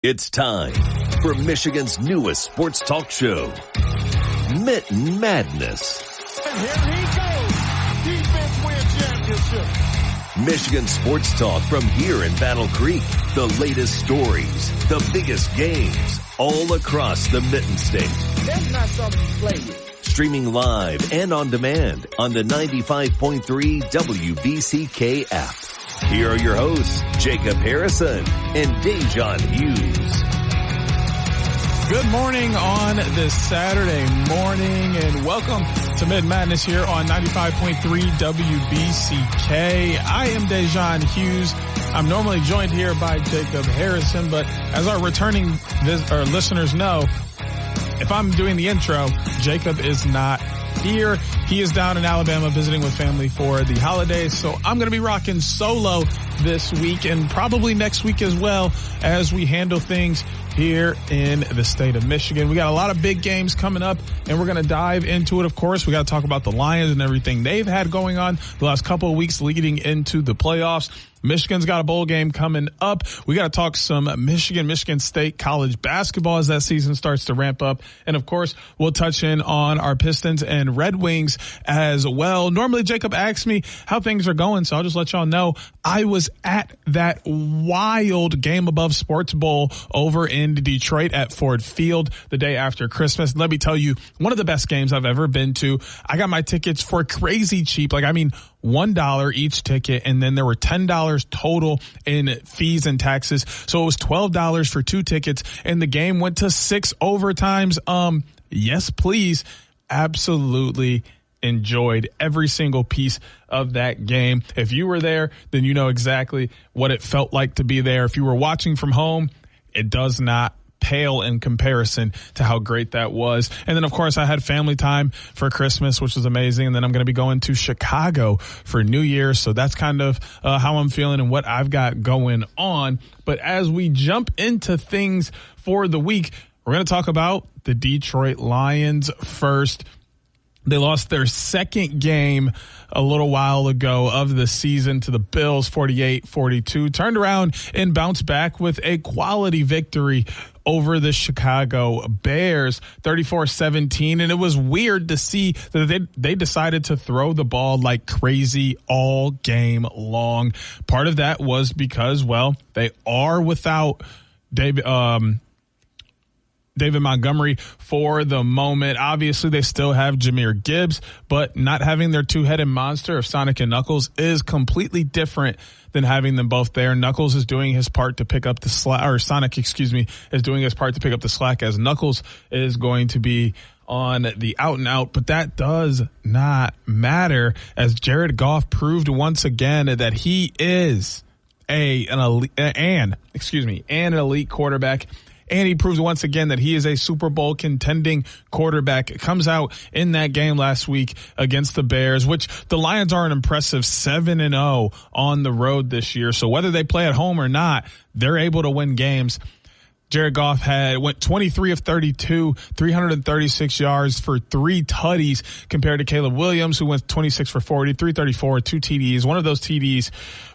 It's time for Michigan's newest sports talk show, Mitten Madness. And here he goes. Defense wins championship. Michigan sports talk from here in Battle Creek. The latest stories, the biggest games, all across the Mitten State. That's not something to play with. Streaming live and on demand on the 95.3 WBCK app. Here are your hosts, Jacob Harrison and Da'Jzon Hughes. Good morning on this Saturday morning, and welcome to Mitten Madness here on 95.3 WBCK. I am Da'Jzon Hughes. I'm normally joined here by Jacob Harrison, but as our returning listeners know, if I'm doing the intro, Jacob is not here. He is down in Alabama visiting with family for the holidays, so I'm going to be rocking solo this week and probably next week as well as we handle things here in the state of Michigan. We got a lot of big games coming up, and we're going to dive into it. Of course, we got to talk about the Lions and everything they've had going on the last couple of weeks leading into the playoffs. Michigan's got a bowl game coming up. We got to talk some Michigan State college basketball as that season starts to ramp up. And of course, we'll touch in on our Pistons and Red Wings as well. Normally, Jacob asks me how things are going, so I'll just let y'all know I was at that wild Game Above Sports Bowl over in Detroit at Ford Field the day after Christmas. And let me tell you, one of the best games I've ever been to. I got my tickets for crazy cheap. $1 each ticket, and then there were $10 total in fees and taxes. So it was $12 for 2 tickets, and the game went to 6 overtimes. Yes, please. Absolutely enjoyed every single piece of that game. If you were there, then you know exactly what it felt like to be there. If you were watching from home, it does not pale in comparison to how great that was. And then, of course, I had family time for Christmas, which was amazing. And then I'm going to be going to Chicago for New Year's. So that's kind of how I'm feeling and what I've got going on. But as we jump into things for the week, we're going to talk about the Detroit Lions first. They lost their second game a little while ago of the season to the Bills, 48-42. Turned around and bounced back with a quality victory over the Chicago Bears, 34-17. And it was weird to see that they decided to throw the ball like crazy all game long. Part of that was because, well, they are without David Montgomery for the moment. Obviously, they still have Jahmyr Gibbs, but not having their two-headed monster of Sonic and Knuckles is completely different than having them both there. Knuckles is doing his part to pick up the slack, or Sonic, is doing his part to pick up the slack, as Knuckles is going to be on the out and out. But that does not matter, as Jared Goff proved once again that he is an elite quarterback. And he proves once again that he is a Super Bowl contending quarterback. It comes out in that game last week against the Bears, which the Lions are an impressive 7-0 on the road this year. So whether they play at home or not, they're able to win games. Jared Goff went 23 of 32, 336 yards for 3 tutties compared to Caleb Williams, who went 26 for 40, 334, 2 TDs. One of those TDs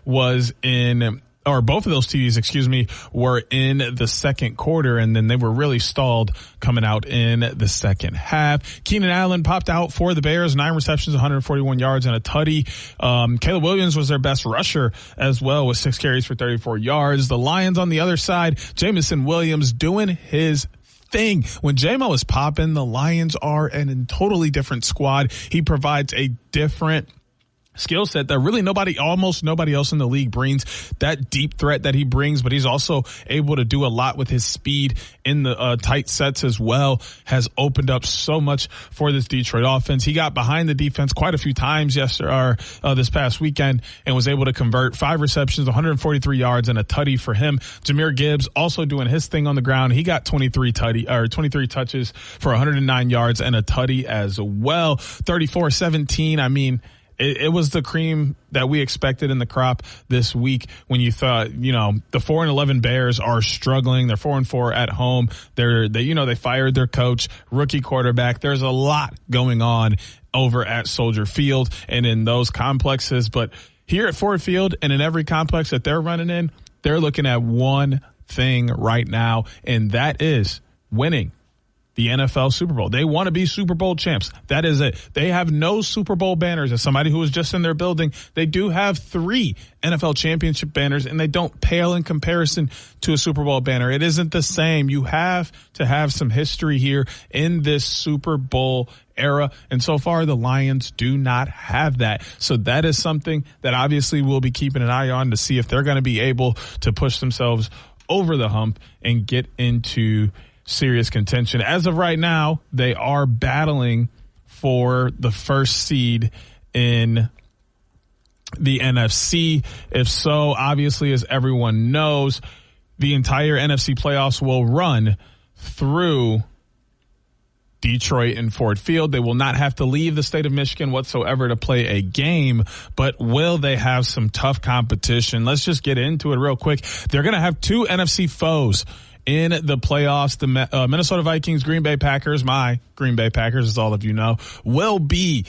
was both of those TDs, were in the second quarter, and then they were really stalled coming out in the second half. Keenan Allen popped out for the Bears, 9 receptions, 141 yards, and a tutty. Caleb Williams was their best rusher as well, with 6 carries for 34 yards. The Lions on the other side, Jamison Williams doing his thing. When J-Mo is popping, the Lions are a totally different squad. He provides a different skill set that really almost nobody else in the league brings. That deep threat that he brings, but he's also able to do a lot with his speed in the tight sets as well, has opened up so much for this Detroit offense. He got behind the defense quite a few times this past weekend and was able to convert 5 receptions, 143 yards, and a tutty for him. Jahmyr Gibbs also doing his thing on the ground. He got 23 touches for 109 yards and a tutty as well. 34-17. It was the cream that we expected in the crop this week, when you thought, the 4-11 Bears are struggling. They're 4-4 at home. They fired their coach, rookie quarterback. There's a lot going on over at Soldier Field and in those complexes. But here at Ford Field and in every complex that they're running in, they're looking at one thing right now, and that is winning the NFL Super Bowl. They want to be Super Bowl champs. That is it. They have no Super Bowl banners. As somebody who was just in their building, they do have 3 NFL championship banners, and they don't pale in comparison to a Super Bowl banner. It isn't the same. You have to have some history here in this Super Bowl era, and so far the Lions do not have that. So that is something that obviously we'll be keeping an eye on to see if they're going to be able to push themselves over the hump and get into serious contention. As of right now, they are battling for the first seed in the NFC. If so, obviously, as everyone knows, the entire NFC playoffs will run through Detroit and Ford Field. They will not have to leave the state of Michigan whatsoever to play a game, but will they have some tough competition? Let's just get into it real quick. They're going to have 2 NFC foes in the playoffs. The Minnesota Vikings, Green Bay Packers, my Green Bay Packers, as all of you know, will be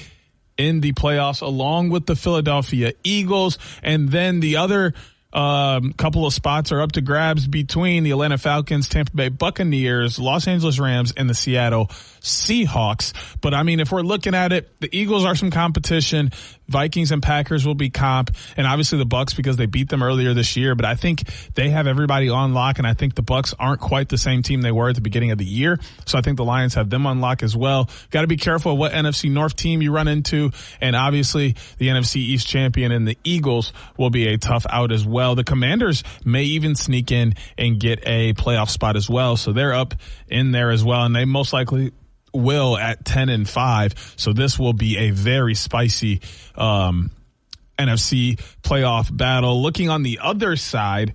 in the playoffs along with the Philadelphia Eagles. And then the other couple of spots are up to grabs between the Atlanta Falcons, Tampa Bay Buccaneers, Los Angeles Rams, and the Seattle Seahawks. But I mean, if we're looking at it, the Eagles are some competition. Vikings and Packers will be comp, and obviously the Bucs because they beat them earlier this year. But I think they have everybody on lock, and I think the Bucs aren't quite the same team they were at the beginning of the year. So I think the Lions have them on lock as well. Got to be careful of what NFC North team you run into, and obviously the NFC East champion and the Eagles will be a tough out as well. The Commanders may even sneak in and get a playoff spot as well, so they're up in there as well, and they most likely will at 10-5. So this will be a very spicy NFC playoff battle. Looking on the other side,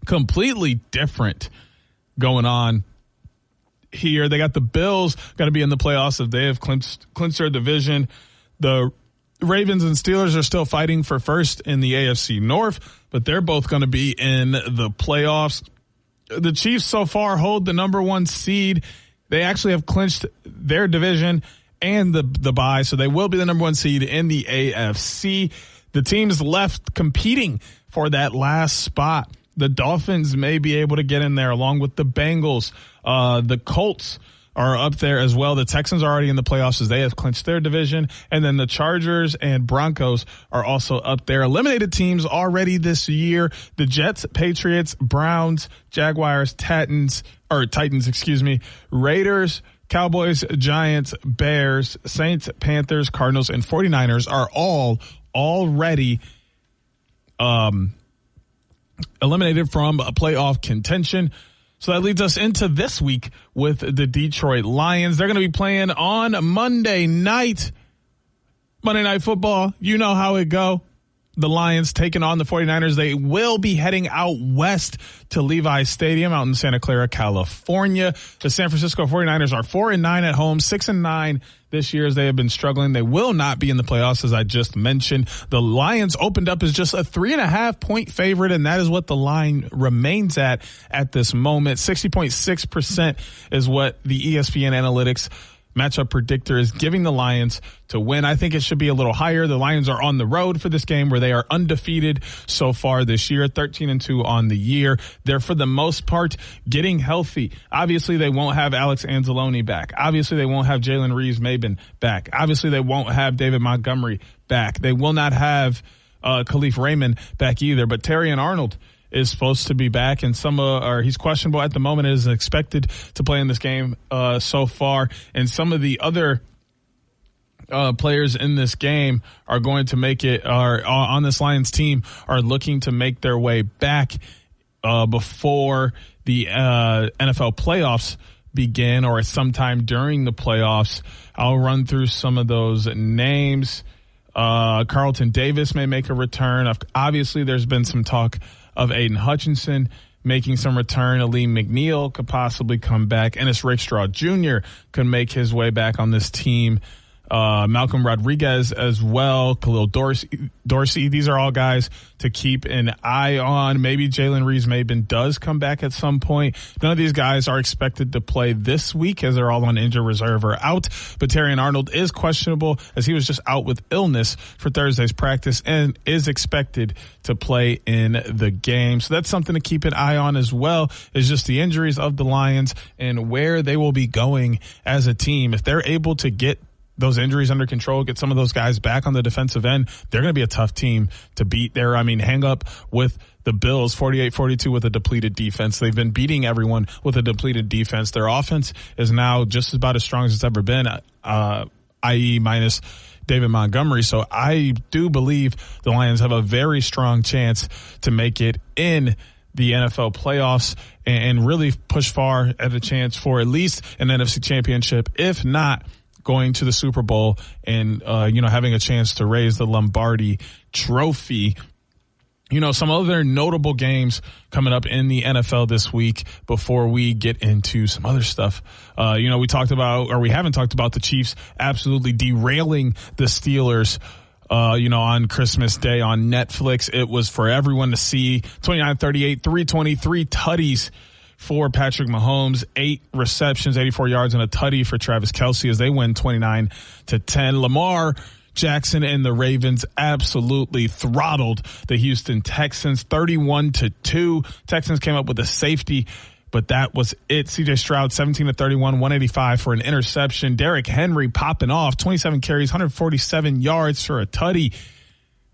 completely different going on here. They got the Bills going to be in the playoffs if they have clinched their division. The Ravens and Steelers are still fighting for first in the AFC North, but they're both going to be in the playoffs. The Chiefs so far hold the number 1 seed. They actually have clinched their division and the bye, so they will be the number 1 seed in the AFC. The teams left competing for that last spot. The Dolphins may be able to get in there along with the Bengals. The Colts are up there as well. The Texans are already in the playoffs as they have clinched their division. And then the Chargers and Broncos are also up there. Eliminated teams already this year. The Jets, Patriots, Browns, Jaguars, Titans, Raiders, Cowboys, Giants, Bears, Saints, Panthers, Cardinals, and 49ers are all already eliminated from a playoff contention. So that leads us into this week with the Detroit Lions. They're going to be playing on Monday Night Football. You know how it go. The Lions taking on the 49ers. They will be heading out west to Levi's Stadium out in Santa Clara, California. The San Francisco 49ers are 4-9 at home, 6-9 this year as they have been struggling. They will not be in the playoffs, as I just mentioned. The Lions opened up as just a 3.5-point favorite, and that is what the line remains at this moment. 60.6% is what the ESPN Analytics matchup predictor is giving the Lions to win. I think it should be a little higher. The Lions are on the road for this game where they are undefeated so far this year, 13-2 on the year. They're for the most part getting healthy. Obviously they won't have Alex Anzalone back. Obviously they won't have Jalen Reeves-Maybin back. Obviously they won't have David Montgomery back. They will not have Khalif Raymond back either, but Terrion Arnold is supposed to be back, and he's questionable at the moment, is expected to play in this game so far. And some of the other players in this game are going to make it, are on this Lions team, are looking to make their way back before the NFL playoffs begin, or sometime during the playoffs. I'll run through some of those names. Carlton Davis may make a return. Obviously, there's been some talk of Aiden Hutchinson making some return. Aleem McNeil could possibly come back. Ennis Rakestraw Jr. could make his way back on this team Malcolm Rodriguez as well, Khalil Dorsey. These are all guys to keep an eye on. Maybe Jalen Reeves-Maben does come back at some point. None of these guys are expected to play this week as they're all on injured reserve or out. But Terrion Arnold is questionable as he was just out with illness for Thursday's practice and is expected to play in the game. So that's something to keep an eye on as well, is just the injuries of the Lions and where they will be going as a team. If they're able to get those injuries under control, get some of those guys back on the defensive end, they're going to be a tough team to beat there. I mean, hang up with the Bills 48-42 with a depleted defense. They've been beating everyone with a depleted defense. Their offense is now just about as strong as it's ever been, i.e. minus David Montgomery. So I do believe the Lions have a very strong chance to make it in the NFL playoffs and really push far at a chance for at least an NFC championship, if not going to the Super Bowl and, having a chance to raise the Lombardi trophy. Some other notable games coming up in the NFL this week before we get into some other stuff. We haven't talked about the Chiefs absolutely derailing the Steelers, on Christmas Day on Netflix. It was for everyone to see. 29-38, 323 tutties for Patrick Mahomes, 8 receptions, 84 yards, and a tutty for Travis Kelce as they win 29-10. Lamar Jackson and the Ravens absolutely throttled the Houston Texans 31-2. Texans came up with a safety, but that was it. CJ Stroud 17-31, 185 for an interception. Derrick Henry popping off, 27 carries, 147 yards for a tutty.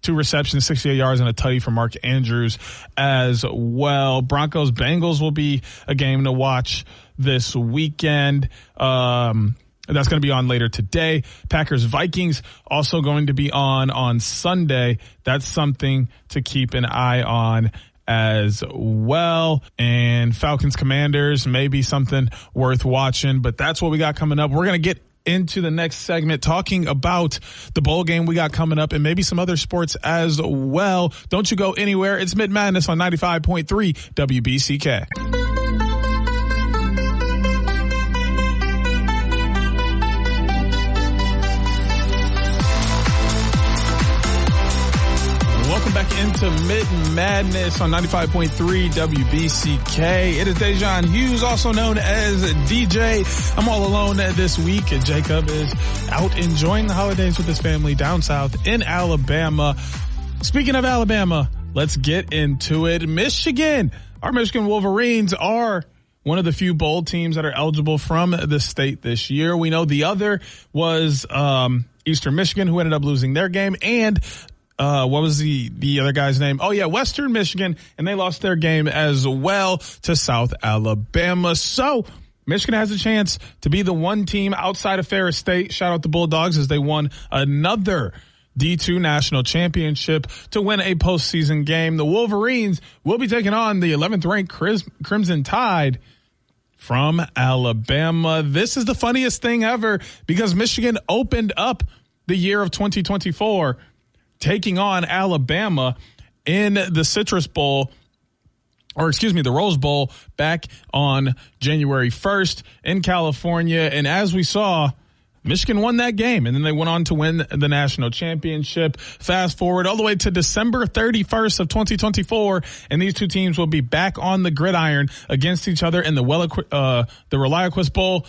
2 receptions, 68 yards, and a tutty for Mark Andrews as well. Broncos-Bengals will be a game to watch this weekend. That's going to be on later today. Packers-Vikings also going to be on Sunday. That's something to keep an eye on as well. And Falcons-Commanders may be something worth watching, but that's what we got coming up. We're going to get into the next segment talking about the bowl game we got coming up and maybe some other sports as well. Don't you go anywhere. It's Mitten Madness on 95.3 WBCK. Welcome back into Mitten Madness on 95.3 WBCK. It is Da'Jzon Hughes, also known as DJ. I'm all alone this week, and Jacob is out enjoying the holidays with his family down south in Alabama. Speaking of Alabama, let's get into it. Michigan, our Michigan Wolverines are one of the few bowl teams that are eligible from the state this year. We know the other was Eastern Michigan, who ended up losing their game, and what was the other guy's name? Oh yeah, Western Michigan, and they lost their game as well to South Alabama. So Michigan has a chance to be the one team outside of Ferris State. Shout out the Bulldogs as they won another D2 national championship to win a postseason game. The Wolverines will be taking on the 11th ranked Crimson Tide from Alabama. This is the funniest thing ever because Michigan opened up the year of 2024 taking on Alabama in the the Rose Bowl back on January 1st in California. And as we saw, Michigan won that game, and then they went on to win the national championship. Fast forward all the way to December 31st of 2024, and these two teams will be back on the gridiron against each other in the ReliaQuist Bowl.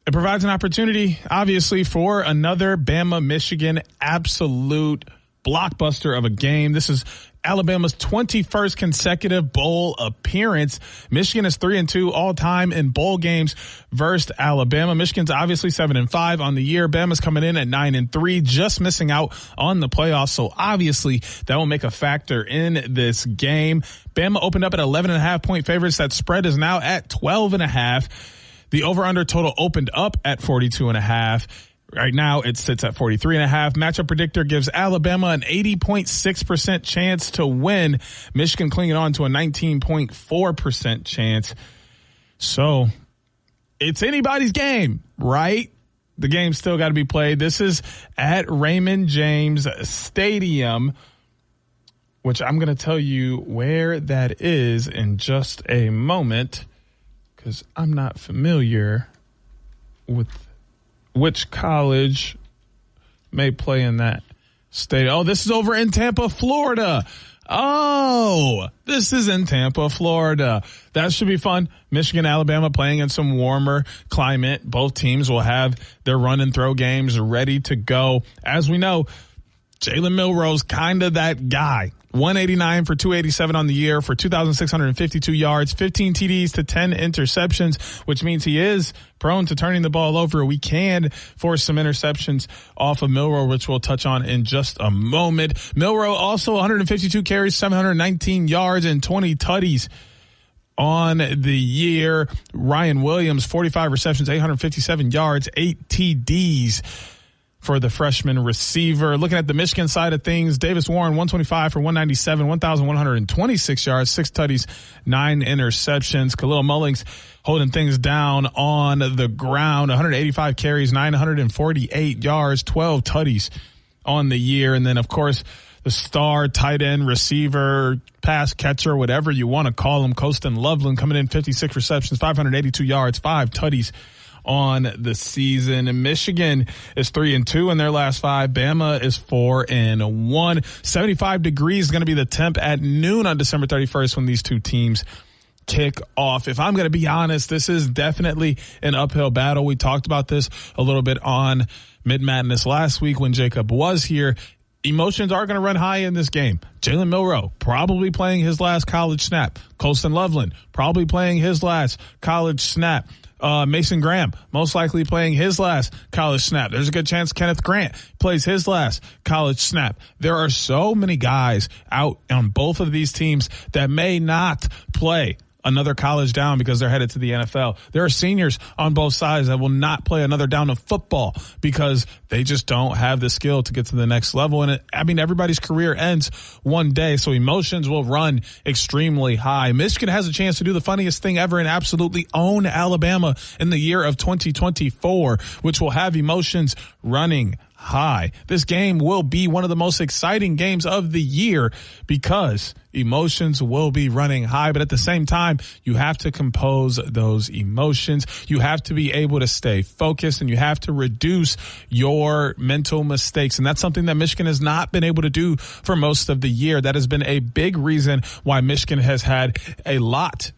It provides an opportunity, obviously, for another Bama-Michigan absolute blockbuster of a game. This is Alabama's 21st consecutive bowl appearance. Michigan is 3-2 all time in bowl games versus Alabama. Michigan's obviously 7-5 on the year. Bama's coming in at 9-3, just missing out on the playoffs. So obviously that will make a factor in this game. Bama opened up at 11.5 point favorites. That spread is now at 12.5. The over-under total opened up at 42.5. Right now, it sits at 43.5. Matchup predictor gives Alabama an 80.6% chance to win. Michigan clinging on to a 19.4% chance. So it's anybody's game, right? The game's still got to be played. This is at Raymond James Stadium, which I'm going to tell you where that is in just a moment, because I'm not familiar with which college may play in that stadium. Oh, this is over in Tampa, Florida. Oh, this is in Tampa, Florida. That should be fun. Michigan, Alabama playing in some warmer climate. Both teams will have their run and throw games ready to go. As we know, Jalen Milroe's kind of that guy. 189 for 287 on the year for 2,652 yards, 15 TDs to 10 interceptions, which means he is prone to turning the ball over. We can force some interceptions off of Milroe, which we'll touch on in just a moment. Milroe also 152 carries, 719 yards, and 20 tutties on the year. Ryan Williams, 45 receptions, 857 yards, 8 TDs. For the freshman receiver. Looking at the Michigan side of things, Davis Warren, 125 for 197, 1,126 yards, 6 tutties, 9 interceptions. Khalil Mullings holding things down on the ground, 185 carries, 948 yards, 12 tutties on the year. And then, of course, the star tight end, receiver, pass catcher, whatever you want to call him, Colston Loveland, coming in 56 receptions, 582 yards, 5 tutties on the season. And Michigan is 3-2 in their last 5. Bama is 4-1. 75 degrees is going to be the temp at noon on December 31st when these two teams kick off. If I'm going to be honest, this is definitely an uphill battle. We talked about this a little bit on Mitten Madness last week when Jacob was here. Emotions are going to run high in this game. Jalen Milroe probably playing his last college snap. Colston Loveland probably playing his last college snap. Mason Graham most likely playing his last college snap. There's a good chance Kenneth Grant plays his last college snap. There are so many guys out on both of these teams that may not play another college down because they're headed to the NFL. There are seniors on both sides that will not play another down of football because they just don't have the skill to get to the next level. And everybody's career ends one day, so emotions will run extremely high. Michigan has a chance to do the funniest thing ever and absolutely own Alabama in the year of 2024, which will have emotions running high. This game will be one of the most exciting games of the year because emotions will be running high, but at the same time, you have to compose those emotions. You have to be able to stay focused and you have to reduce your mental mistakes. And that's something that Michigan has not been able to do for most of the year. That has been a big reason why Michigan has had a lot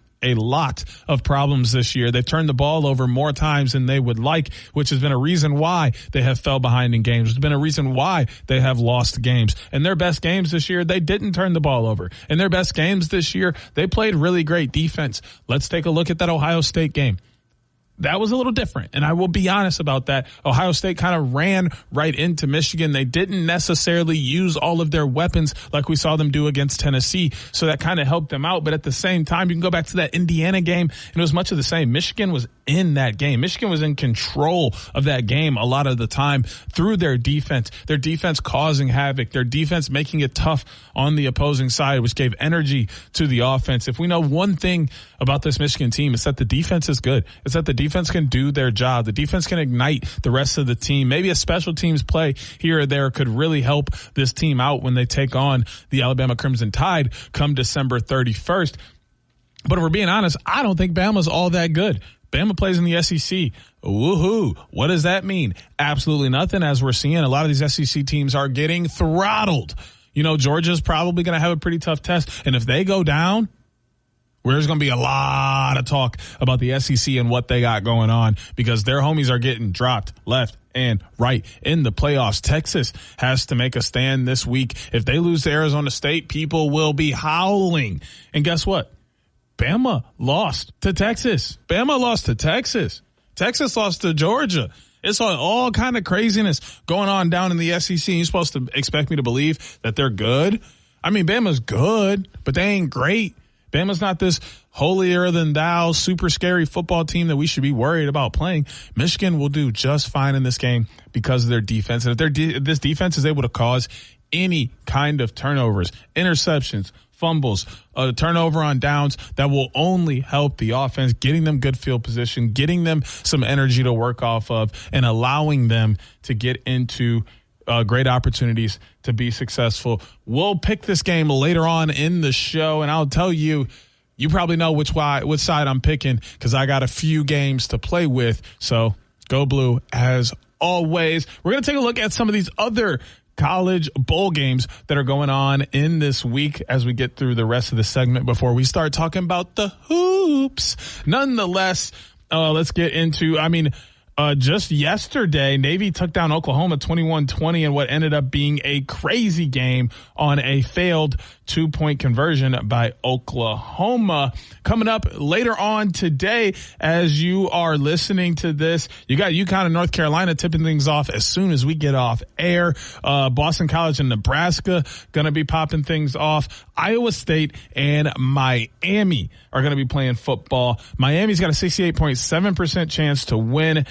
of problems this year. They've turned the ball over more times than they would like, which has been a reason why they have fell behind in games. It's been a reason why they have lost games. In their best games this year, they didn't turn the ball over. In their best games this year, they played really great defense. Let's take a look at that Ohio State game. That was a little different, and I will be honest about that. Ohio State kind of ran right into Michigan. They didn't necessarily use all of their weapons like we saw them do against Tennessee, so that kind of helped them out. But at the same time, you can go back to that Indiana game, and it was much of the same. Michigan was in that game. Michigan was in control of that game a lot of the time through their defense causing havoc, their defense making it tough on the opposing side, which gave energy to the offense. If we know one thing about this Michigan team, it's that the defense is good. It's that the defense can do their job. The defense can ignite the rest of the team. Maybe a special teams play here or there could really help this team out when they take on the Alabama Crimson Tide come December 31st. But if we're being honest, I don't think Bama's all that good. Bama plays in the SEC. Woohoo. What does that mean? Absolutely nothing. As we're seeing, a lot of these SEC teams are getting throttled. You know, Georgia's probably going to have a pretty tough test. And if they go down, there's going to be a lot of talk about the SEC and what they got going on because their homies are getting dropped left and right in the playoffs. Texas has to make a stand this week. If they lose to Arizona State, people will be howling. And guess what? Bama lost to Texas. Bama lost to Texas. Texas lost to Georgia. It's all kind of craziness going on down in the SEC. You're supposed to expect me to believe that they're good. I mean, Bama's good, but they ain't great. Bama's not this holier-than-thou, super scary football team that we should be worried about playing. Michigan will do just fine in this game because of their defense. And if this defense is able to cause any kind of turnovers, interceptions, fumbles, a turnover on downs, that will only help the offense, getting them good field position, getting them some energy to work off of, and allowing them to get into great opportunities to be successful. We'll pick this game later on in the show, and I'll tell you, you probably know which side I'm picking because I got a few games to play with. So go blue as always. We're going to take a look at some of these other college bowl games that are going on in this week as we get through the rest of the segment before we start talking about the hoops. Nonetheless, let's get into, just yesterday, Navy took down Oklahoma 21-20 in what ended up being a crazy game on a failed 2-point conversion by Oklahoma. Coming up later on today, as you are listening to this, you got UConn and North Carolina tipping things off as soon as we get off air. Boston College and Nebraska going to be popping things off. Iowa State and Miami are going to be playing football. Miami's got a 68.7% chance to win.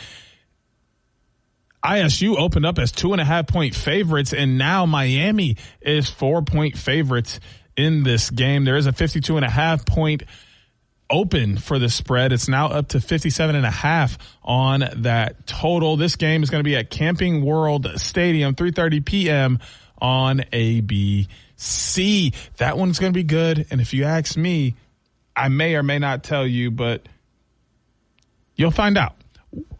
ISU opened up as 2.5-point favorites, and now Miami is 4-point favorites in this game. There is a 52.5-point open for the spread. It's now up to 57.5 on that total. This game is going to be at Camping World Stadium, 3:30 p.m. on ABC. That one's going to be good, and if you ask me, I may or may not tell you, but you'll find out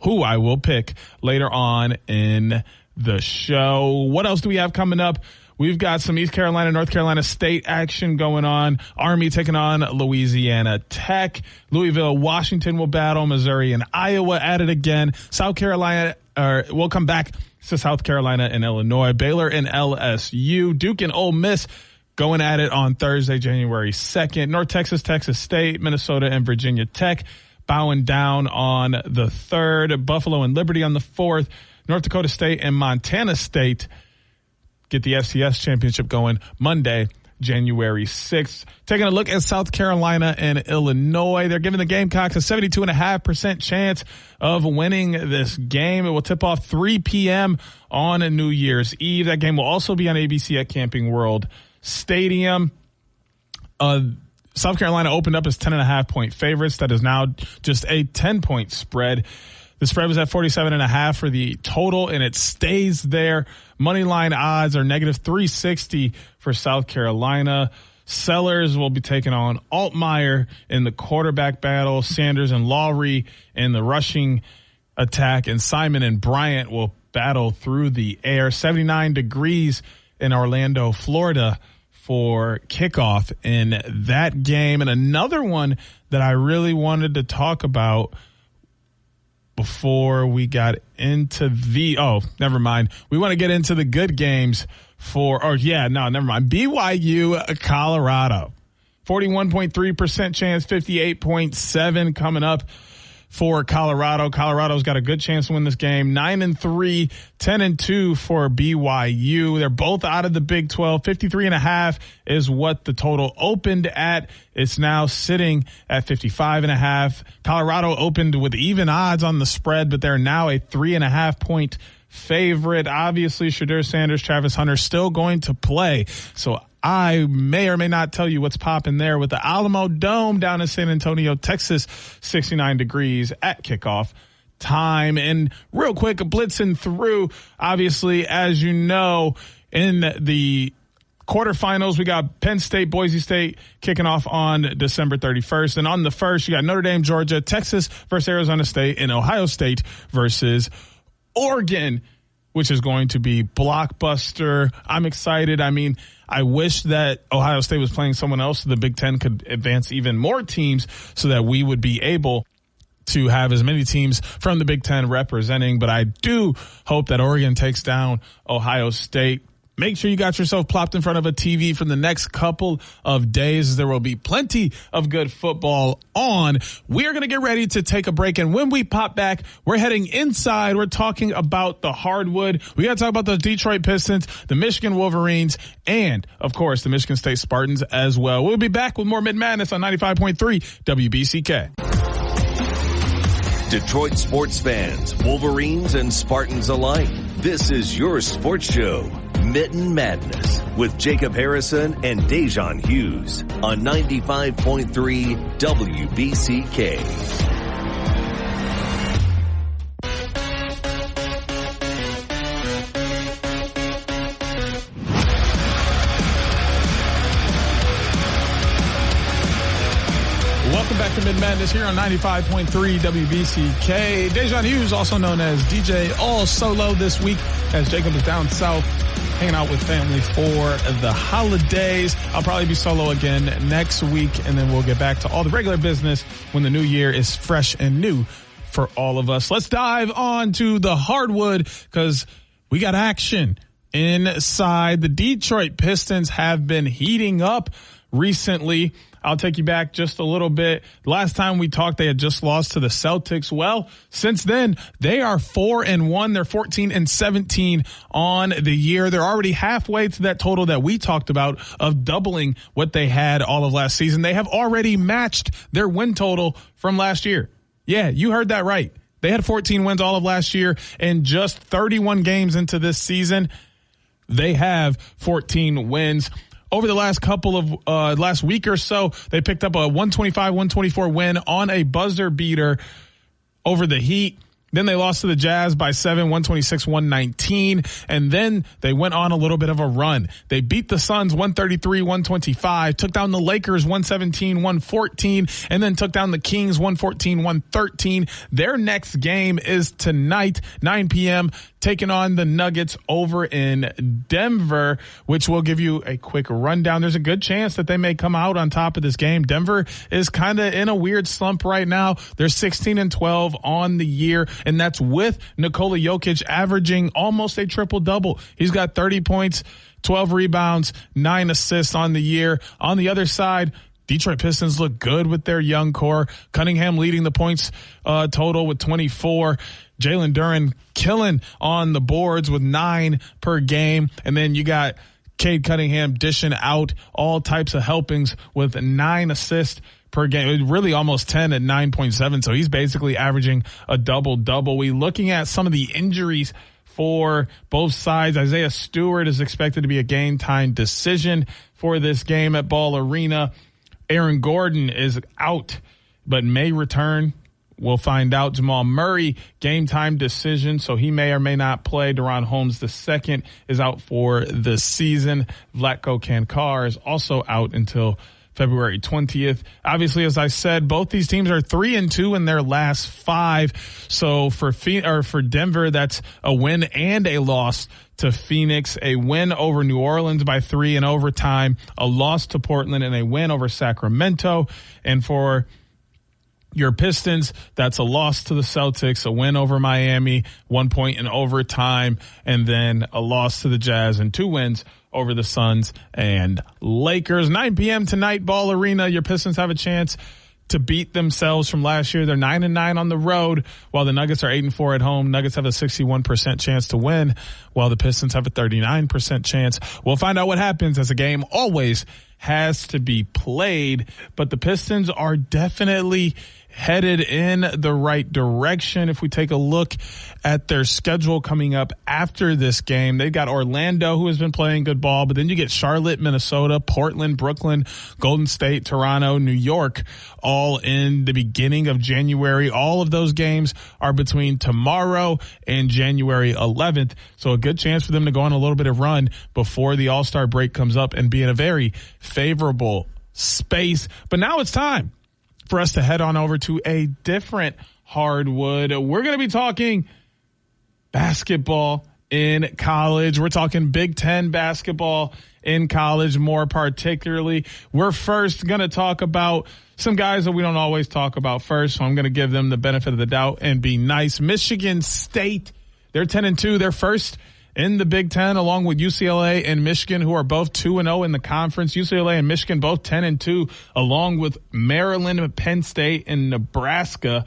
who I will pick later on in the show. What else do we have coming up? We've got some East Carolina, North Carolina State action going on. Army taking on Louisiana Tech. Louisville, Washington will battle. Missouri and Iowa at it again. South Carolina, we'll come back to South Carolina and Illinois. Baylor and LSU. Duke and Ole Miss going at it on Thursday, January 2nd. North Texas, Texas State, Minnesota and Virginia Tech bowing down on the 3rd. Buffalo and Liberty on the 4th. North Dakota State and Montana State get the FCS championship going Monday, January 6th. Taking a look at South Carolina and Illinois. They're giving the Gamecocks a 72.5% chance of winning this game. It will tip off 3 p.m. on a New Year's Eve. That game will also be on ABC at Camping World Stadium. South Carolina opened up as 10.5-point favorites. That is now just a 10-point spread. The spread was at 47.5 for the total, and it stays there. Moneyline odds are negative 360 for South Carolina. Sellers will be taking on Altmaier in the quarterback battle. Sanders and Lowry in the rushing attack, and Simon and Bryant will battle through the air. 79 degrees in Orlando, Florida for kickoff in that game. And another one that I really wanted to talk about before we got into never mind. We want to get into the good games never mind. BYU, Colorado. 41.3% chance, 58.7 coming up for Colorado. Colorado's got a good chance to win this game. 9-3, 10-2 for BYU. They're both out of the Big 12. 53.5 is what the total opened at. It's now sitting at 55.5. Colorado opened with even odds on the spread, but they're now a 3.5-point favorite. Obviously, Shadur Sanders, Travis Hunter still going to play. So I may or may not tell you what's popping there with the Alamo Dome down in San Antonio, Texas, 69 degrees at kickoff time. And real quick, blitzing through, obviously, as you know, in the quarterfinals, we got Penn State, Boise State kicking off on December 31st. And on the 1st, you got Notre Dame, Georgia, Texas versus Arizona State, and Ohio State versus Oregon, which is going to be blockbuster. I'm excited. I wish that Ohio State was playing someone else so the Big Ten could advance even more teams so that we would be able to have as many teams from the Big Ten representing. But I do hope that Oregon takes down Ohio State. Make sure you got yourself plopped in front of a TV for the next couple of days. There will be plenty of good football on. We're going to get ready to take a break. And when we pop back, we're heading inside. We're talking about the hardwood. We got to talk about the Detroit Pistons, the Michigan Wolverines, and, of course, the Michigan State Spartans as well. We'll be back with more Mitten Madness on 95.3 WBCK. Detroit sports fans, Wolverines and Spartans alike. This is your sports show, Mitten Madness, with Jacob Harrison and Da'Jzon Hughes on 95.3 WBCK. to Mitten Madness here on 95.3 WBCK. Da'Jzon Hughes, also known as DJ, all solo this week as Jacob is down south hanging out with family for the holidays. I'll probably be solo again next week, and then we'll get back to all the regular business when the new year is fresh and new for all of us. Let's dive on to the hardwood because we got action inside. The Detroit Pistons have been heating up recently. I'll take you back just a little bit. Last time we talked, they had just lost to the Celtics. Well, since then, they are 4-1. They're 14-17 on the year. They're already halfway to that total that we talked about of doubling what they had all of last season. They have already matched their win total from last year. Yeah, you heard that right. They had 14 wins all of last year, and just 31 games into this season, they have 14 wins. Over the last last week or so, they picked up a 125-124 win on a buzzer beater over the Heat. Then they lost to the Jazz by 7, 126-119. And then they went on a little bit of a run. They beat the Suns 133-125, took down the Lakers 117-114, and then took down the Kings 114-113. Their next game is tonight, 9 p.m., taking on the Nuggets over in Denver, which will give you a quick rundown. There's a good chance that they may come out on top of this game. Denver is kind of in a weird slump right now. They're 16-12 on the year, and that's with Nikola Jokic averaging almost a triple-double. He's got 30 points, 12 rebounds, 9 assists on the year. On the other side, Detroit Pistons look good with their young core. Cunningham leading the points total with 24. Jalen Duren killing on the boards with 9 per game. And then you got Cade Cunningham dishing out all types of helpings with 9 assists per game, really almost 10 at 9.7. So he's basically averaging a double-double. We looking at some of the injuries for both sides. Isaiah Stewart is expected to be a game time decision for this game at Ball Arena. Aaron Gordon is out, but may return. We'll find out. Jamal Murray, game time decision, so he may or may not play. Deron Holmes II is out for the season. Vlatko Kankar is also out until February 20th. Obviously, as I said, both these teams are 3-2 in their last 5. So for Denver, that's a win and a loss to Phoenix, a win over New Orleans by 3 in overtime, a loss to Portland, and a win over Sacramento. And for your Pistons, that's a loss to the Celtics, a win over Miami, 1 point in overtime, and then a loss to the Jazz and 2 wins over the Suns and Lakers. 9 p.m. tonight, Ball Arena. Your Pistons have a chance to beat themselves from last year. They're 9-9 on the road, while the Nuggets are 8-4 at home. Nuggets have a 61% chance to win, while the Pistons have a 39% chance. We'll find out what happens, as a game always has to be played, but the Pistons are definitely headed in the right direction. If we take a look at their schedule coming up after this game, they've got Orlando, who has been playing good ball, but then you get Charlotte, Minnesota, Portland, Brooklyn, Golden State, Toronto, New York, all in the beginning of January. All of those games are between tomorrow and January 11th. So a good chance for them to go on a little bit of run before the All-Star break comes up and be in a very favorable space. But now it's time for us to head on over to a different hardwood. We're going to be talking basketball in college. We're talking Big Ten basketball in college more particularly. We're first going to talk about some guys that we don't always talk about first, so I'm going to give them the benefit of the doubt and be nice. Michigan State, they're 10-2. They're first in the Big Ten, along with UCLA and Michigan, who are both 2-0 in the conference. UCLA and Michigan both 10-2, along with Maryland, Penn State, and Nebraska,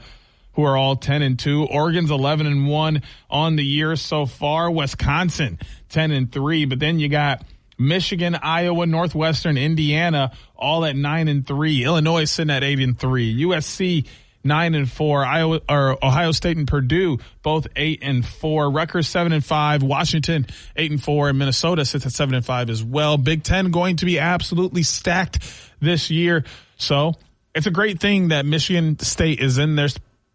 who are all 10-2. Oregon's 11-1 on the year so far. Wisconsin 10-3, but then you got Michigan, Iowa, Northwestern, Indiana, all at 9-3. Illinois sitting at 8-3. USC 9-4. Ohio State and Purdue both 8-4. Rutgers 7-5. Washington 8-4, and Minnesota sits at 7-5 as well. Big Ten going to be absolutely stacked this year. So it's a great thing that Michigan State is in there.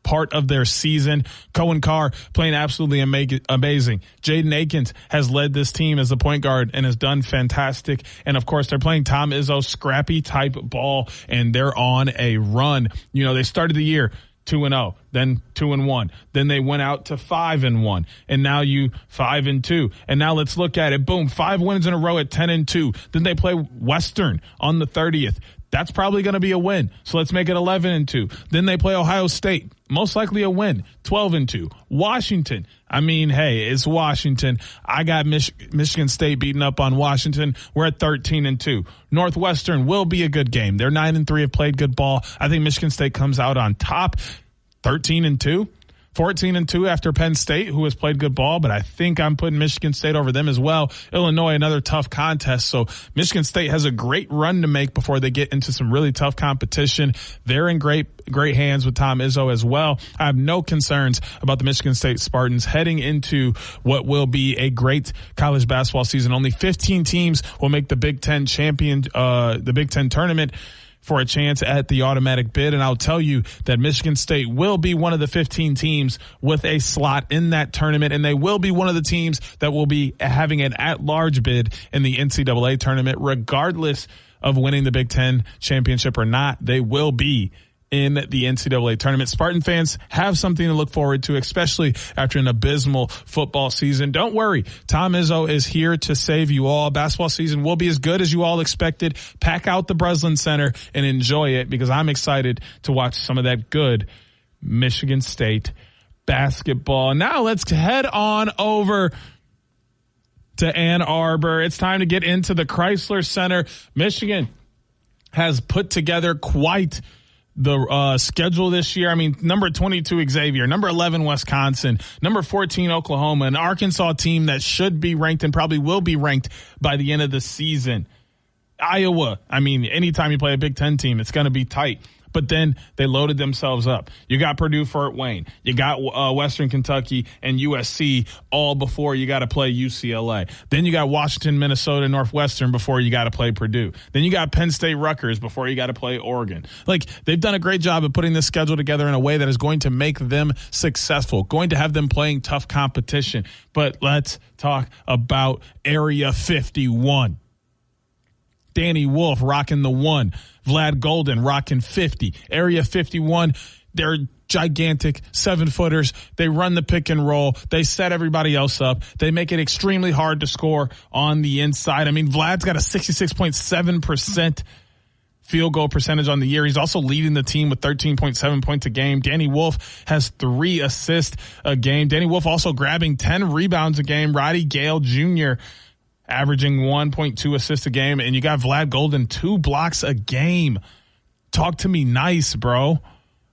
part of their season. Cohen Carr playing absolutely amazing. Jaden Akins has led this team as the point guard and has done fantastic. And of course, they're playing Tom Izzo scrappy type ball, and they're on a run. You know, they started the year 2-0, then 2-1, then they went out to 5-1, and now 5-2, and now let's look at it. Boom, 5 wins in a row at 10-2. Then they play Western on the 30th. That's probably going to be a win. So let's make it 11-2. Then they play Ohio State, most likely a win, 12-2. Washington. I mean, hey, it's Washington. I got Michigan State beating up on Washington. We're at 13-2. Northwestern will be a good game. They're 9-3, have played good ball. I think Michigan State comes out on top, 13-2. 14-2 after Penn State, who has played good ball, but I think I'm putting Michigan State over them as well. Illinois, another tough contest. So Michigan State has a great run to make before they get into some really tough competition. They're in great hands with Tom Izzo as well. I have no concerns about the Michigan State Spartans heading into what will be a great college basketball season. Only 15 teams will make the Big Ten the Big Ten tournament for a chance at the automatic bid. And I'll tell you that Michigan State will be one of the 15 teams with a slot in that tournament. And they will be one of the teams that will be having an at-large bid in the NCAA tournament, regardless of winning the Big Ten championship or not. They will be in the NCAA tournament. Spartan fans have something to look forward to, especially after an abysmal football season. Don't worry. Tom Izzo is here to save you all. Basketball season will be as good as you all expected. Pack out the Breslin Center and enjoy it, because I'm excited to watch some of that good Michigan State basketball. Now let's head on over to Ann Arbor. It's time to get into the Chrysler Center. Michigan has put together quite the schedule this year. I mean, number 22 Xavier, number 11 Wisconsin, number 14 Oklahoma, an Arkansas team that should be ranked and probably will be ranked by the end of the season. Iowa, I mean, anytime you play a Big Ten team, it's going to be tight. But then they loaded themselves up. You got Purdue, Fort Wayne. You got Western Kentucky and USC all before you got to play UCLA. Then you got Washington, Minnesota, Northwestern before you got to play Purdue. Then you got Penn State, Rutgers before you got to play Oregon. Like, they've done a great job of putting this schedule together in a way that is going to make them successful, going to have them playing tough competition. But let's talk about Area 51. Danny Wolf rocking the 1. Vlad Golden rocking 50. Area 51, they're gigantic 7-footers. They run the pick and roll. They set everybody else up. They make it extremely hard to score on the inside. I mean, Vlad's got a 66.7% field goal percentage on the year. He's also leading the team with 13.7 points a game. Danny Wolf has 3 assists a game. Danny Wolf also grabbing 10 rebounds a game. Roddy Gale Jr. averaging 1.2 assists a game, and you got Vlad Golden 2 blocks a game. Talk to me nice, bro.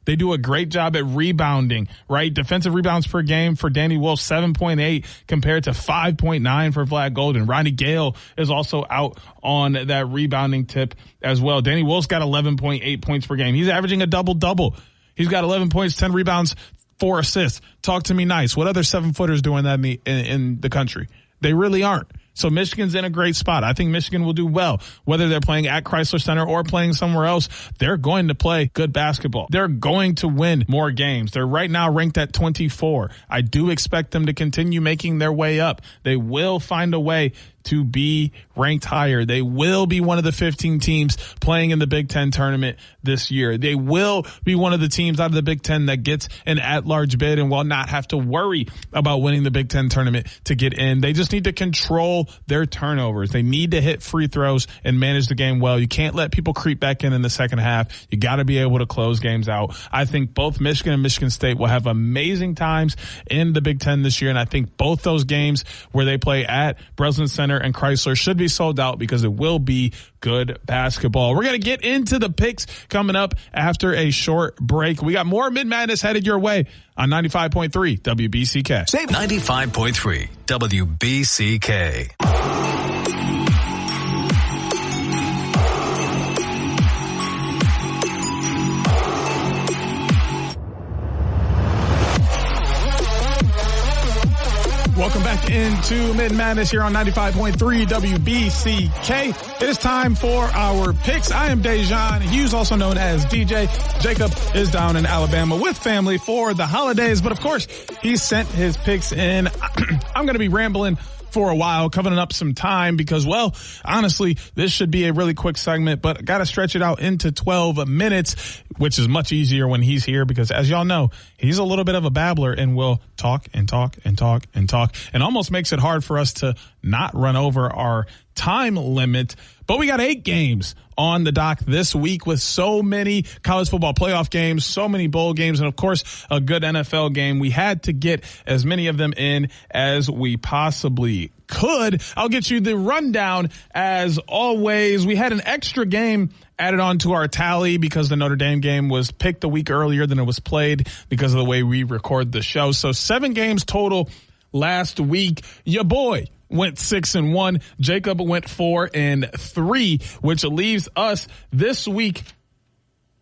They do a great job at rebounding, right? Defensive rebounds per game for Danny Wolf, 7.8 compared to 5.9 for Vlad Golden. Rodney Gale is also out on that rebounding tip as well. Danny Wolf's got 11.8 points per game. He's averaging a double-double. He's got 11 points, 10 rebounds, 4 assists. Talk to me nice. What other 7-footers doing that in the country? They really aren't. So Michigan's in a great spot. I think Michigan will do well, whether they're playing at Chrysler Center or playing somewhere else. They're going to play good basketball. They're going to win more games. They're right now ranked at 24. I do expect them to continue making their way up. They will find a way to be ranked higher. They will be one of the 15 teams playing in the Big Ten tournament this year. They will be one of the teams out of the Big Ten that gets an at-large bid and will not have to worry about winning the Big Ten tournament to get in. They just need to control their turnovers. They need to hit free throws and manage the game well. You can't let people creep back in the second half. You got to be able to close games out. I think both Michigan and Michigan State will have amazing times in the Big Ten this year, and I think both those games where they play at Breslin Center and Chrysler should be sold out because it will be good basketball. We're going to get into the picks coming up after a short break. We got more Mitten Madness headed your way on 95.3 WBCK. Save 95.3 WBCK. Welcome back into Mitten Madness here on 95.3 WBCK. It is time for our picks. I am Da'Jzon Hughes, also known as DJ. Jacob is down in Alabama with family for the holidays, but of course, he sent his picks in. I'm going to be rambling for a while, covering up some time because, well, honestly, this should be a really quick segment, but got to stretch it out into 12 minutes, which is much easier when he's here because, as y'all know, he's a little bit of a babbler and will talk and talk and talk and talk and almost makes it hard for us to not run over our time limit. But we got 8 games on the dock this week with so many college football playoff games, so many bowl games, and of course a good NFL game. We had to get as many of them in as we possibly could. I'll get you the rundown as always. We had an extra game added on to our tally because the Notre Dame game was picked a week earlier than it was played because of the way we record the show. So 7 games total last week. Your boy went 6-1. Jacob went 4-3, which leaves us this week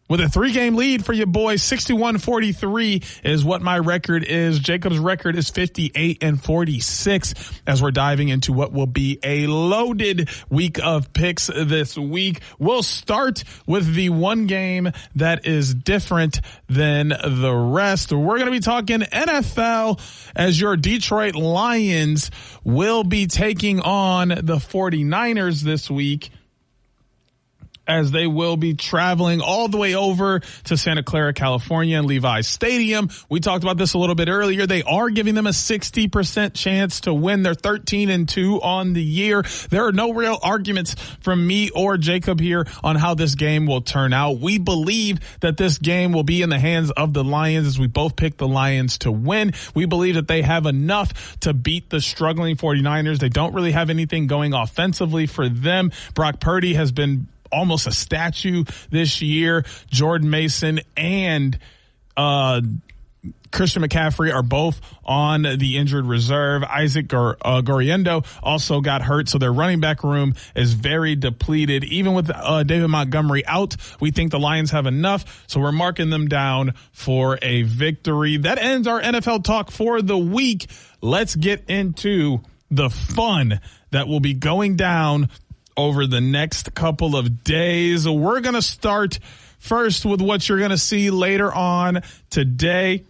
with a 3-game lead for your boy. 61-43 is what my record is. Jacob's record is 58-46 as we're diving into what will be a loaded week of picks this week. We'll start with the one game that is different than the rest. We're going to be talking NFL as your Detroit Lions will be taking on the 49ers this week, as they will be traveling all the way over to Santa Clara, California and Levi's Stadium. We talked about this a little bit earlier. They are giving them a 60% chance to win. They're 13-2 on the year. There are no real arguments from me or Jacob here on how this game will turn out. We believe that this game will be in the hands of the Lions as we both pick the Lions to win. We believe that they have enough to beat the struggling 49ers. They don't really have anything going offensively for them. Brock Purdy has been almost a statue this year. Jordan Mason and Christian McCaffrey are both on the injured reserve. Isaac Goriendo also got hurt, so their running back room is very depleted. Even with David Montgomery out, we think the Lions have enough, so we're marking them down for a victory. That ends our NFL talk for the week. Let's get into the fun that will be going down over the next couple of days. We're going to start first with what you're going to see later on today.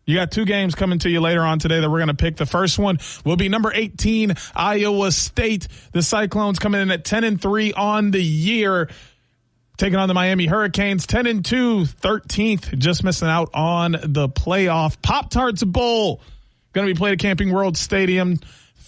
You got 2 games coming to you later on today that we're going to pick. The first one will be number 18, Iowa State. The Cyclones coming in at 10-3 on the year, taking on the Miami Hurricanes. 10-2, 13th, just missing out on the playoff. Pop-Tarts Bowl going to be played at Camping World Stadium.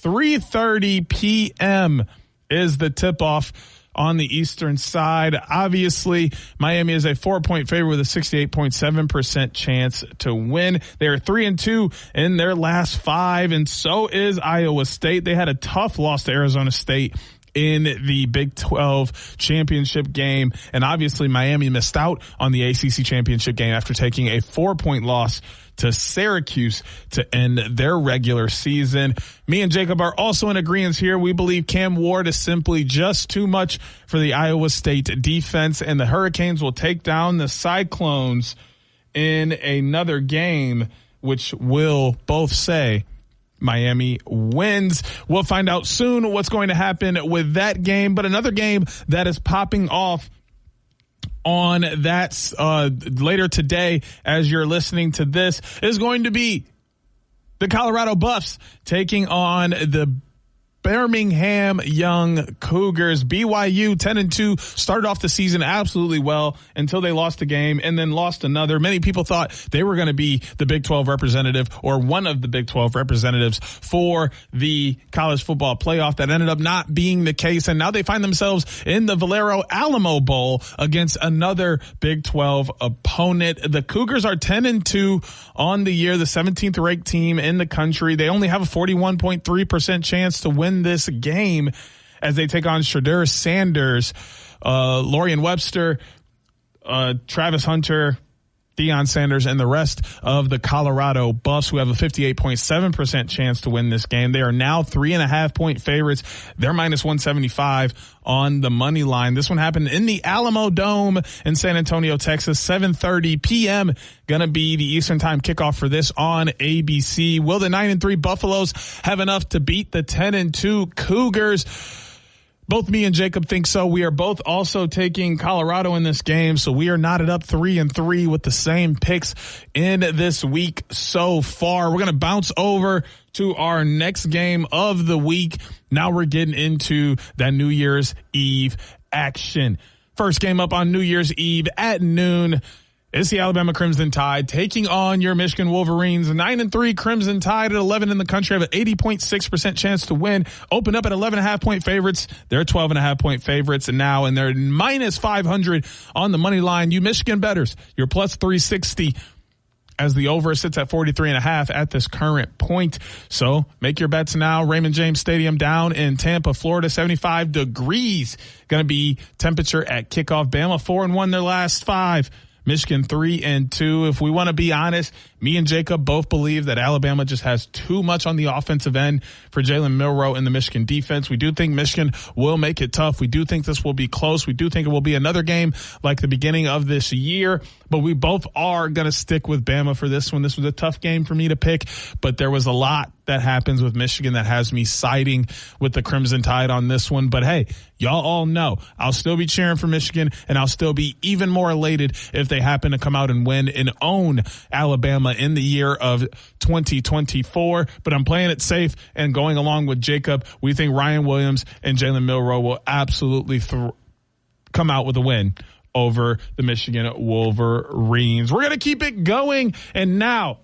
3:30 p.m. is the tip-off on the eastern side. Obviously, Miami is a 4-point favorite with a 68.7% chance to win. They are 3-2 in their last 5, and so is Iowa State. They had a tough loss to Arizona State in the Big 12 championship game, and obviously Miami missed out on the ACC championship game after taking a 4-point loss to Syracuse to end their regular season. Me and Jacob are also in agreement here. We believe Cam Ward is simply just too much for the Iowa State defense, and the Hurricanes will take down the Cyclones in another game, which will both say Miami wins. We'll find out soon what's going to happen with that game, but another game that is popping off on that later today as you're listening to this is going to be the Colorado Buffs taking on the Birmingham Young Cougars. BYU 10-2 started off the season absolutely well until they lost a game and then lost another. Many people thought they were going to be the Big 12 representative or one of the Big 12 representatives for the college football playoff. That ended up not being the case, and now they find themselves in the Valero Alamo Bowl against another Big 12 opponent. The Cougars are 10-2 on the year, the 17th ranked team in the country. They only have a 41.3% chance to win this game as they take on Shedeur Sanders, Lorian Webster, Travis Hunter, Deion Sanders and the rest of the Colorado Buffs, who have a 58.7% chance to win this game. They are now 3.5-point favorites. They're minus 175 on the money line. This one happened in the Alamo Dome in San Antonio, Texas. 7:30 p.m. Gonna be the Eastern Time kickoff for this on ABC. Will the 9-3 Buffaloes have enough to beat the 10-2 Cougars? Both me and Jacob think so. We are both also taking Colorado in this game, so we are knotted up 3-3 with the same picks in this week so far. We're going to bounce over to our next game of the week. Now we're getting into that New Year's Eve action. First game up on New Year's Eve at noon. It's the Alabama Crimson Tide taking on your Michigan Wolverines. 9-3 Crimson Tide at 11 in the country have an 80.6% chance to win. Open up at 11.5-point favorites. They're 12.5-point favorites now, and they're minus 500 on the money line. You Michigan bettors, you're plus 360 as the over sits at 43.5 at this current point. So make your bets now. Raymond James Stadium down in Tampa, Florida, 75 degrees. Going to be temperature at kickoff. Bama 4-1 their last 5. Michigan 3-2. If we want to be honest, me and Jacob both believe that Alabama just has too much on the offensive end for Jalen Milroe in the Michigan defense. We do think Michigan will make it tough. We do think this will be close. We do think it will be another game like the beginning of this year, but we both are going to stick with Bama for this one. This was a tough game for me to pick, but there was a lot that happens with Michigan that has me siding with the Crimson Tide on this one. But hey, y'all all know I'll still be cheering for Michigan, and I'll still be even more elated if they happen to come out and win and own Alabama in the year of 2024. But I'm playing it safe and going along with Jacob. We think Ryan Williams and Jalen Milroe will absolutely come out with a win over the Michigan Wolverines. We're going to keep it going. And now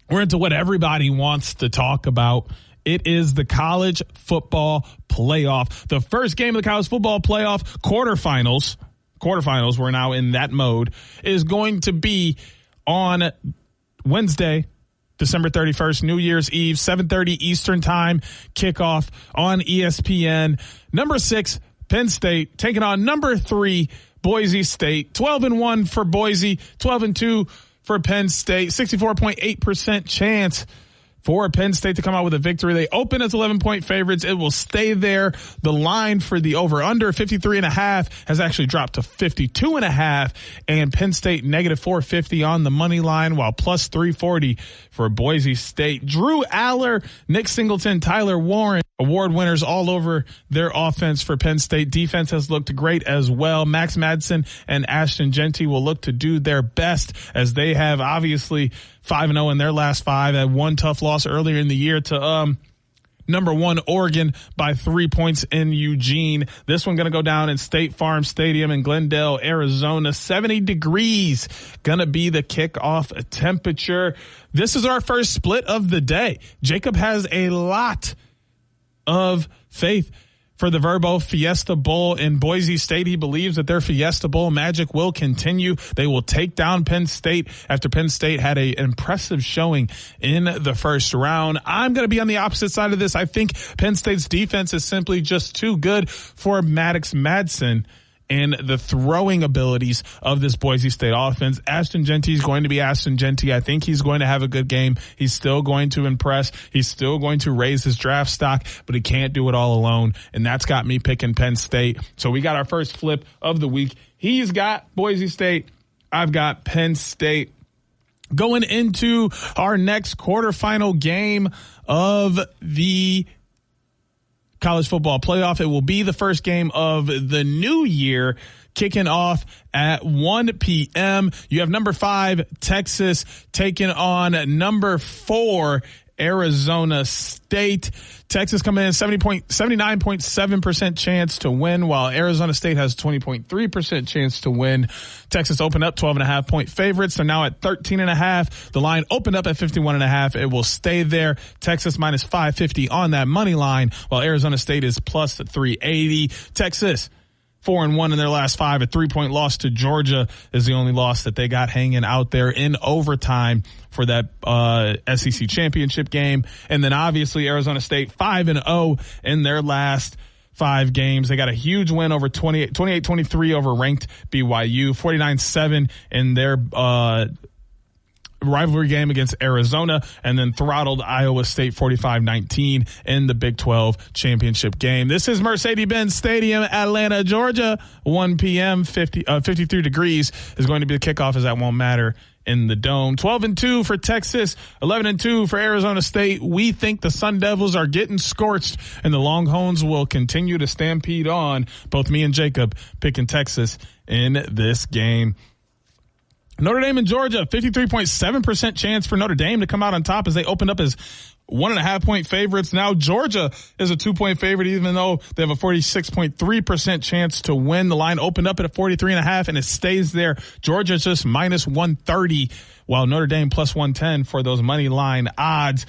we're into what everybody wants to talk about. It is the college football playoff. The first game of the college football playoff quarterfinals, we're now in that mode, is going to be on Wednesday, December 31st, New Year's Eve, 7:30 Eastern Time, kickoff on ESPN. Number 6, Penn State, taking on number 3, Boise State. 12-1 for Boise, 12-2 for Penn State. 64.8% chance for Penn State to come out with a victory. They open as 11-point favorites. It will stay there. The line for the over-under, 53.5, has actually dropped to 52.5, and Penn State negative 450 on the money line, while plus 340 for Boise State. Drew Aller, Nick Singleton, Tyler Warren, award winners all over their offense for Penn State. Defense has looked great as well. Max Madsen and Ashton Jeanty will look to do their best, as they have obviously 5-0 in their last 5. Had one tough loss earlier in the year to number 1 Oregon by 3 points in Eugene. This one going to go down in State Farm Stadium in Glendale, Arizona. 70 degrees going to be the kickoff temperature. This is our first split of the day. Jacob has a lot of faith for the Verbo Fiesta Bowl in Boise State. He believes that their Fiesta Bowl magic will continue. They will take down Penn State after Penn State had an impressive showing in the first round. I'm going to be on the opposite side of this. I think Penn State's defense is simply just too good for Maddox Madsen and the throwing abilities of this Boise State offense. Ashton Jeanty is going to be Ashton Jeanty. I think he's going to have a good game. He's still going to impress. He's still going to raise his draft stock, but he can't do it all alone. And that's got me picking Penn State. So we got our first flip of the week. He's got Boise State. I've got Penn State. Going into our next quarterfinal game of the college football playoff. It will be the first game of the new year, kicking off at 1 p.m. You have number 5, Texas, taking on number 4, Arizona State. Texas coming in 79.7% chance to win, while Arizona State has 20.3% chance to win. Texas opened up 12.5-point favorites. They're now at 13.5. The line opened up at 51.5. It will stay there. Texas minus 550 on that money line, while Arizona State is plus 380. Texas 4-1 in their last 5. A 3-point loss to Georgia is the only loss that they got hanging out there in overtime for that SEC championship game. And then obviously Arizona State 5-0 in their last 5 games. They got a huge win over 28-23 over ranked BYU, 49-7 in their rivalry game against Arizona, and then throttled Iowa State 45-19 in the Big 12 championship game. This is Mercedes-Benz Stadium, Atlanta, Georgia. 1 p.m., 53 degrees is going to be the kickoff, as that won't matter in the dome. 12-2 for Texas, 11-2 for Arizona State. We think the Sun Devils are getting scorched, and the Longhorns will continue to stampede on. Both me and Jacob picking Texas in this game. Notre Dame and Georgia, 53.7% chance for Notre Dame to come out on top as they opened up as 1.5-point favorites. Now Georgia is a 2-point favorite, even though they have a 46.3% chance to win. The line opened up at a 43.5 and it stays there. Georgia's just minus 130, while Notre Dame plus 110 for those money line odds.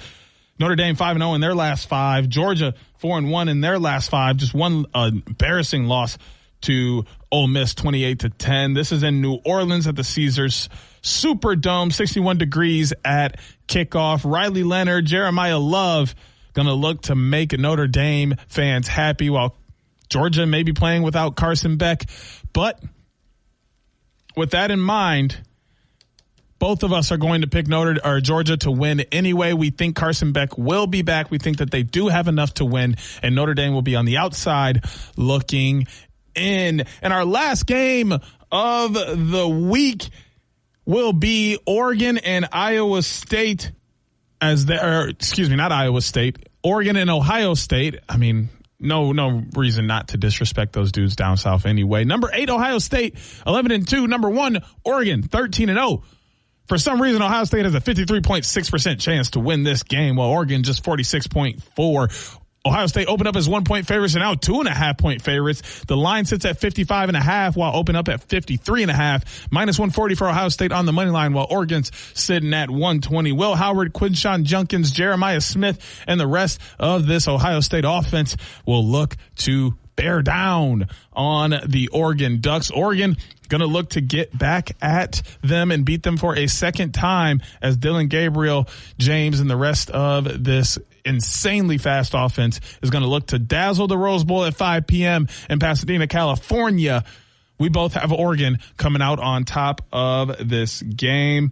Notre Dame 5-0 in their last 5. Georgia 4-1 in their last 5. Just one embarrassing loss to Ole Miss, 28-10. This is in New Orleans at the Caesars Superdome, 61 degrees at kickoff. Riley Leonard, Jeremiah Love going to look to make Notre Dame fans happy, while Georgia may be playing without Carson Beck. But with that in mind, both of us are going to pick Georgia to win anyway. We think Carson Beck will be back. We think that they do have enough to win, and Notre Dame will be on the outside looking in. And our last game of the week will be Oregon and Iowa State not Iowa State, Oregon and Ohio State. I mean, no reason not to disrespect those dudes down south anyway. Number 8, Ohio State, 11-2. Number 1, Oregon, 13-0. For some reason, Ohio State has a 53.6% chance to win this game, while Oregon just 46.4%. Ohio State opened up as 1-point favorites and now 2.5-point favorites. The line sits at 55.5 while open up at 53.5. Minus 140 for Ohio State on the money line, while Oregon's sitting at 120. Will Howard, Quinshawn Junkins, Jeremiah Smith, and the rest of this Ohio State offense will look to bear down on the Oregon Ducks. Oregon going to look to get back at them and beat them for a second time, as Dylan Gabriel, James, and the rest of this insanely fast offense is going to look to dazzle the Rose Bowl at 5 p.m. in Pasadena, California. We both have Oregon coming out on top of this game.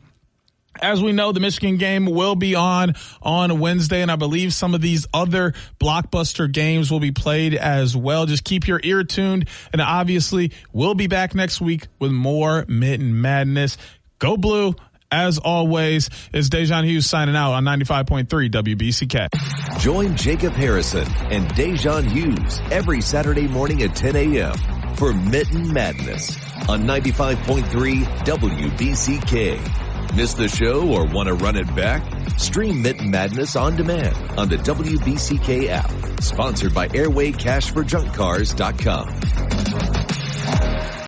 As we know, the Michigan game will be on Wednesday, and I believe some of these other blockbuster games will be played as well. Just keep your ear tuned, and obviously we'll be back next week with more Mitten Madness. Go Blue. As always, it's Da'Jzon Hughes signing out on 95.3 WBCK. Join Jacob Harrison and Da'Jzon Hughes every Saturday morning at 10 a.m. for Mitten Madness on 95.3 WBCK. Miss the show or want to run it back? Stream Mitten Madness on demand on the WBCK app. Sponsored by airwaycashforjunkcars.com.